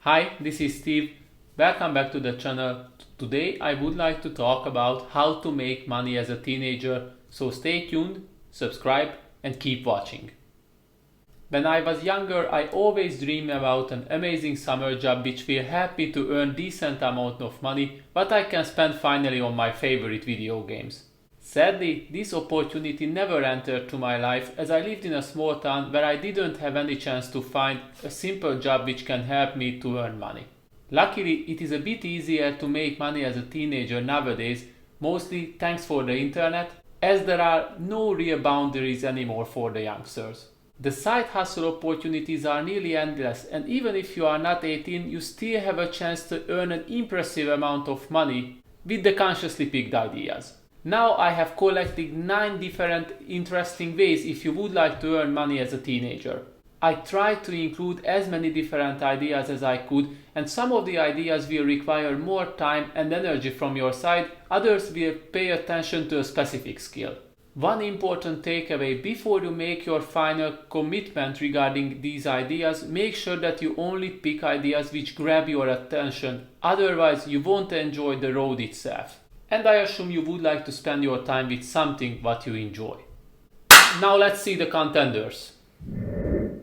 Hi, this is Steve. Welcome back to the channel. Today I would like to talk about how to make money as a teenager, so stay tuned, subscribe and keep watching. When I was younger, I always dreamed about an amazing summer job which will help me to earn decent amount of money, but I can spend finally on my favorite video games. Sadly, this opportunity never entered to my life as I lived in a small town where I didn't have any chance to find a simple job which can help me to earn money. Luckily, it is a bit easier to make money as a teenager nowadays, mostly thanks for the internet, as there are no real boundaries anymore for the youngsters. The side hustle opportunities are nearly endless, and even if you are not 18, you still have a chance to earn an impressive amount of money with the consciously picked ideas. Now I have collected 9 different interesting ways if you would like to earn money as a teenager. I tried to include as many different ideas as I could, and some of the ideas will require more time and energy from your side, others will pay attention to a specific skill. One important takeaway before you make your final commitment regarding these ideas, make sure that you only pick ideas which grab your attention, otherwise you won't enjoy the road itself. And I assume you would like to spend your time with something what you enjoy. Now let's see the contenders.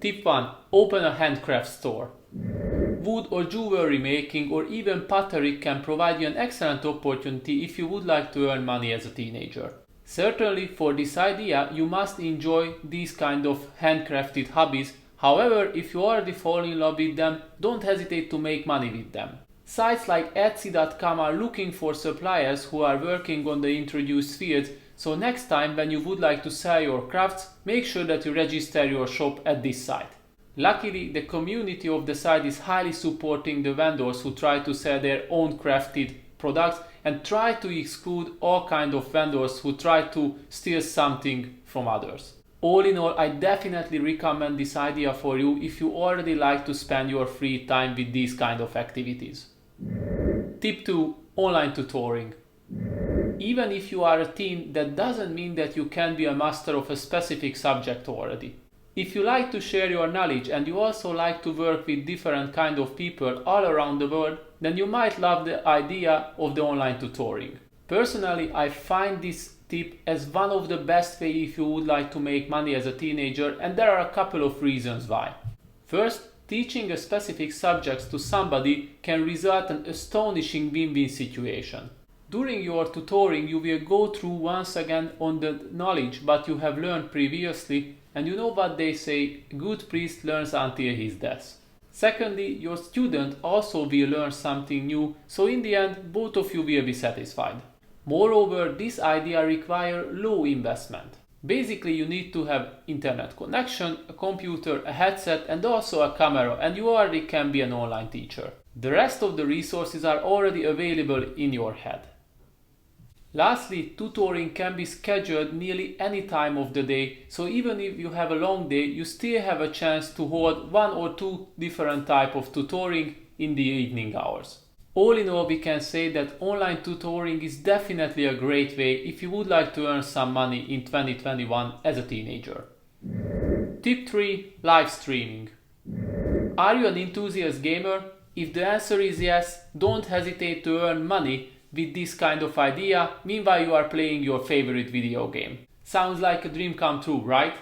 Tip 1. Open a handcraft store. Wood or jewelry making or even pottery can provide you an excellent opportunity if you would like to earn money as a teenager. Certainly for this idea you must enjoy these kind of handcrafted hobbies, however if you already fall in love with them, don't hesitate to make money with them. Sites like Etsy.com are looking for suppliers who are working on the introduced fields, so next time when you would like to sell your crafts, make sure that you register your shop at this site. Luckily, the community of the site is highly supporting the vendors who try to sell their own crafted products and try to exclude all kinds of vendors who try to steal something from others. All in all, I definitely recommend this idea for you if you already like to spend your free time with these kind of activities. Tip 2. Online tutoring. Even if you are a teen, that doesn't mean that you can be a master of a specific subject already. If you like to share your knowledge and you also like to work with different kind of people all around the world, then you might love the idea of the online tutoring. Personally, I find this tip as one of the best ways if you would like to make money as a teenager, and there are a couple of reasons why. First, teaching a specific subject to somebody can result in an astonishing win-win situation. During your tutoring, you will go through once again on the knowledge what you have learned previously, and you know what they say, a good priest learns until his death. Secondly, your student also will learn something new, so in the end, both of you will be satisfied. Moreover, this idea requires low investment. Basically, you need to have internet connection, a computer, a headset and also a camera, and you already can be an online teacher. The rest of the resources are already available in your head. Lastly, tutoring can be scheduled nearly any time of the day, so even if you have a long day, you still have a chance to hold 1 or 2 different types of tutoring in the evening hours. All in all, we can say that online tutoring is definitely a great way if you would like to earn some money in 2021 as a teenager. Tip 3. Live streaming. Are you an enthusiast gamer? If the answer is yes, don't hesitate to earn money with this kind of idea, meanwhile you are playing your favorite video game. Sounds like a dream come true, right?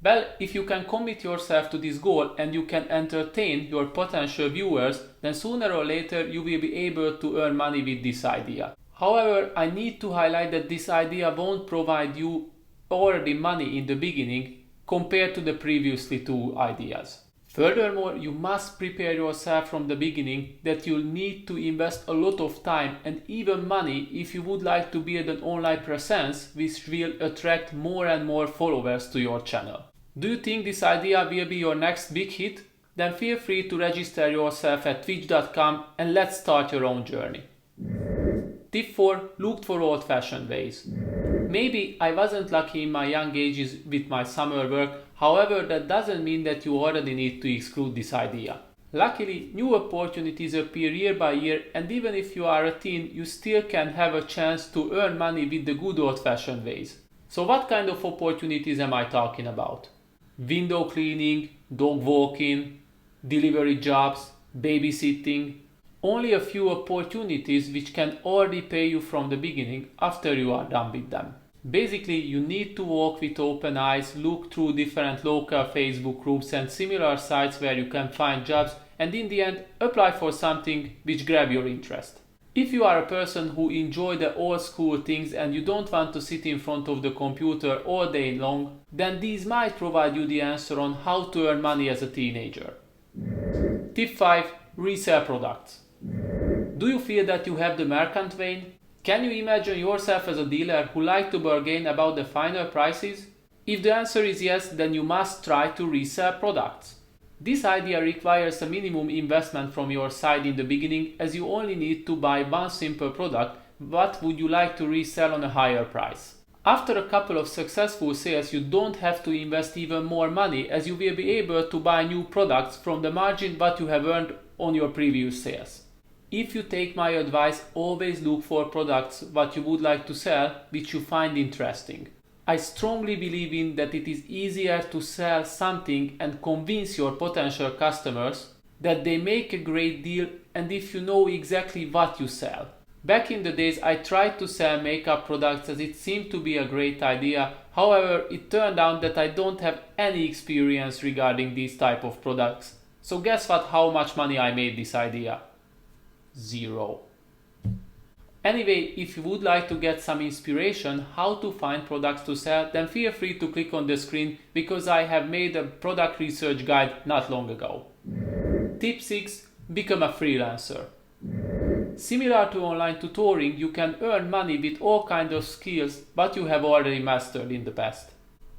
Well, if you can commit yourself to this goal and you can entertain your potential viewers, then sooner or later you will be able to earn money with this idea. However, I need to highlight that this idea won't provide you already money in the beginning compared to the previously 2 ideas. Furthermore, you must prepare yourself from the beginning that you'll need to invest a lot of time and even money if you would like to build an online presence which will attract more and more followers to your channel. Do you think this idea will be your next big hit? Then feel free to register yourself at twitch.com and let's start your own journey. Tip 4. Look for old-fashioned ways. Maybe I wasn't lucky in my young ages with my summer work, however that doesn't mean that you already need to exclude this idea. Luckily, new opportunities appear year by year, and even if you are a teen, you still can have a chance to earn money with the good old-fashioned ways. So what kind of opportunities am I talking about? Window cleaning, dog walking, delivery jobs, babysitting, only a few opportunities which can already pay you from the beginning after you are done with them. Basically, you need to walk with open eyes, look through different local Facebook groups and similar sites where you can find jobs, and in the end, apply for something which grab your interest. If you are a person who enjoy the old school things and you don't want to sit in front of the computer all day long, then these might provide you the answer on how to earn money as a teenager. Tip 5. Resell products. Do you feel that you have the merchant vein? Can you imagine yourself as a dealer who likes to bargain about the final prices? If the answer is yes, then you must try to resell products. This idea requires a minimum investment from your side in the beginning, as you only need to buy one simple product. What would you like to resell on a higher price? After a couple of successful sales, you don't have to invest even more money, as you will be able to buy new products from the margin that you have earned on your previous sales. If you take my advice, always look for products that you would like to sell which you find interesting. I strongly believe in that it is easier to sell something and convince your potential customers that they make a great deal, and if you know exactly what you sell. Back in the days, I tried to sell makeup products as it seemed to be a great idea. However, it turned out that I don't have any experience regarding these type of products. So guess what? How much money I made this idea? Zero. Anyway, if you would like to get some inspiration how to find products to sell, then feel free to click on the screen because I have made a product research guide not long ago. Tip 6. Become a freelancer. Similar to online tutoring, you can earn money with all kinds of skills but you have already mastered in the past.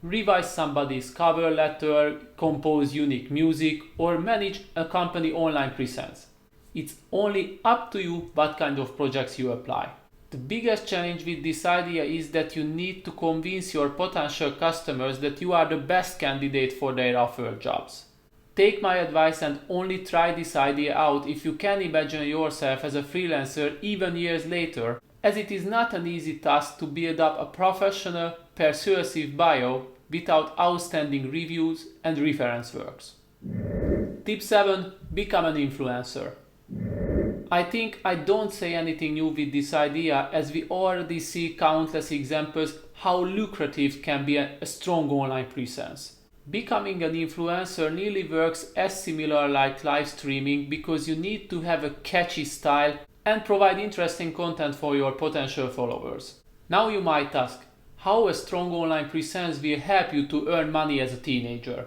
Revise somebody's cover letter, compose unique music, or manage a company online presence. It's only up to you what kind of projects you apply. The biggest challenge with this idea is that you need to convince your potential customers that you are the best candidate for their offered jobs. Take my advice and only try this idea out if you can imagine yourself as a freelancer even years later, as it is not an easy task to build up a professional, persuasive bio without outstanding reviews and reference works. Tip 7. Become an influencer. I think I don't say anything new with this idea, as we already see countless examples how lucrative can be a strong online presence. Becoming an influencer nearly works as similar like live streaming because you need to have a catchy style and provide interesting content for your potential followers. Now you might ask, how a strong online presence will help you to earn money as a teenager?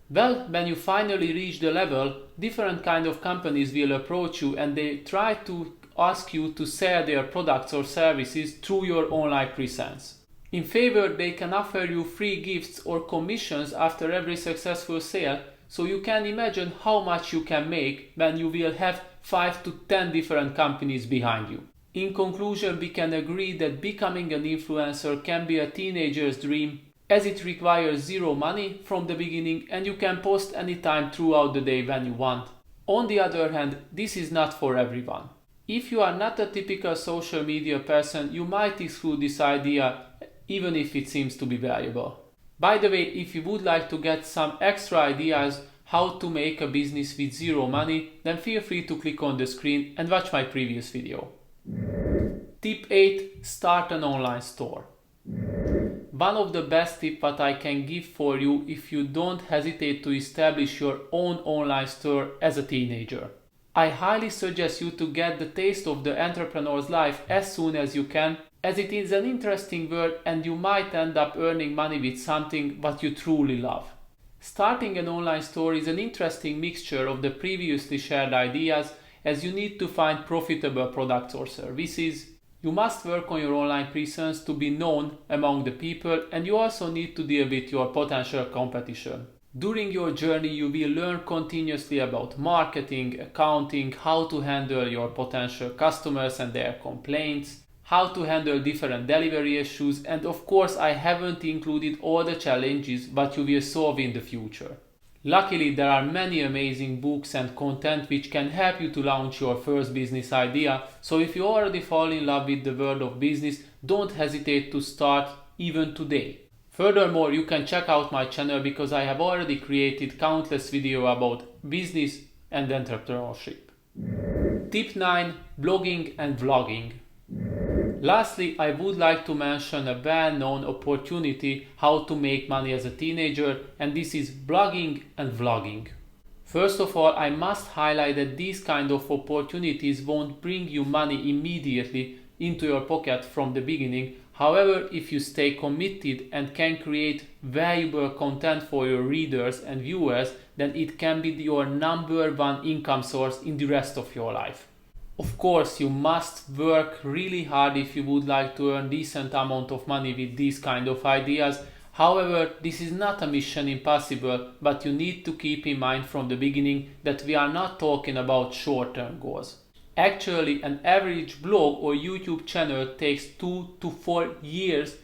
Well, when you finally reach the level, different kind of companies will approach you and they try to ask you to sell their products or services through your online presence. In favor, they can offer you free gifts or commissions after every successful sale, so you can imagine how much you can make when you will have 5 to 10 different companies behind you. In conclusion, we can agree that becoming an influencer can be a teenager's dream, as it requires zero money from the beginning and you can post anytime throughout the day when you want. On the other hand, this is not for everyone. If you are not a typical social media person, you might exclude this idea even if it seems to be valuable. By the way, if you would like to get some extra ideas how to make a business with zero money, then feel free to click on the screen and watch my previous video. Tip 8. Start an online store. One of the best tips that I can give for you if you don't hesitate to establish your own online store as a teenager. I highly suggest you to get the taste of the entrepreneur's life as soon as you can, as it is an interesting world and you might end up earning money with something that you truly love. Starting an online store is an interesting mixture of the previously shared ideas, as you need to find profitable products or services. You must work on your online presence to be known among the people, and you also need to deal with your potential competition. During your journey, you will learn continuously about marketing, accounting, how to handle your potential customers and their complaints, how to handle different delivery issues, and of course I haven't included all the challenges that you will solve in the future. Luckily, there are many amazing books and content which can help you to launch your first business idea, so if you already fall in love with the world of business, don't hesitate to start even today. Furthermore, you can check out my channel because I have already created countless videos about business, and entrepreneurship. Tip 9. Blogging and vlogging. Lastly, I would like to mention a well-known opportunity how to make money as a teenager, and this is blogging and vlogging. First of all, I must highlight that these kind of opportunities won't bring you money immediately into your pocket from the beginning. However, if you stay committed and can create valuable content for your readers and viewers, then it can be your number one income source in the rest of your life. Of course, you must work really hard if you would like to earn decent amount of money with these kind of ideas. However, this is not a mission impossible, but you need to keep in mind from the beginning that we are not talking about short-term goals. Actually, an average blog or YouTube channel takes 2 to 4 years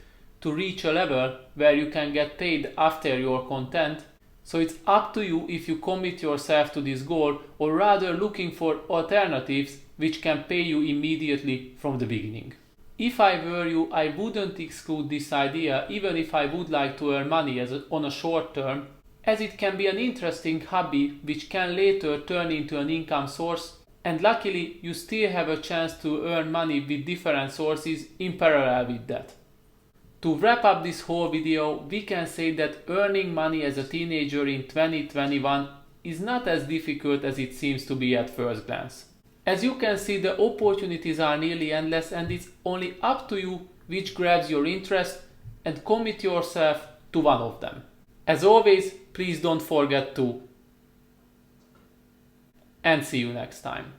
to reach a level where you can get paid after your content. So it's up to you if you commit yourself to this goal, or rather looking for alternatives which can pay you immediately from the beginning. If I were you, I wouldn't exclude this idea even if I would like to earn money on a short term, as it can be an interesting hobby which can later turn into an income source, and luckily you still have a chance to earn money with different sources in parallel with that. To wrap up this whole video, we can say that earning money as a teenager in 2021 is not as difficult as it seems to be at first glance. As you can see, the opportunities are nearly endless, and it's only up to you which grabs your interest and commit yourself to one of them. As always, please don't forget to, and see you next time.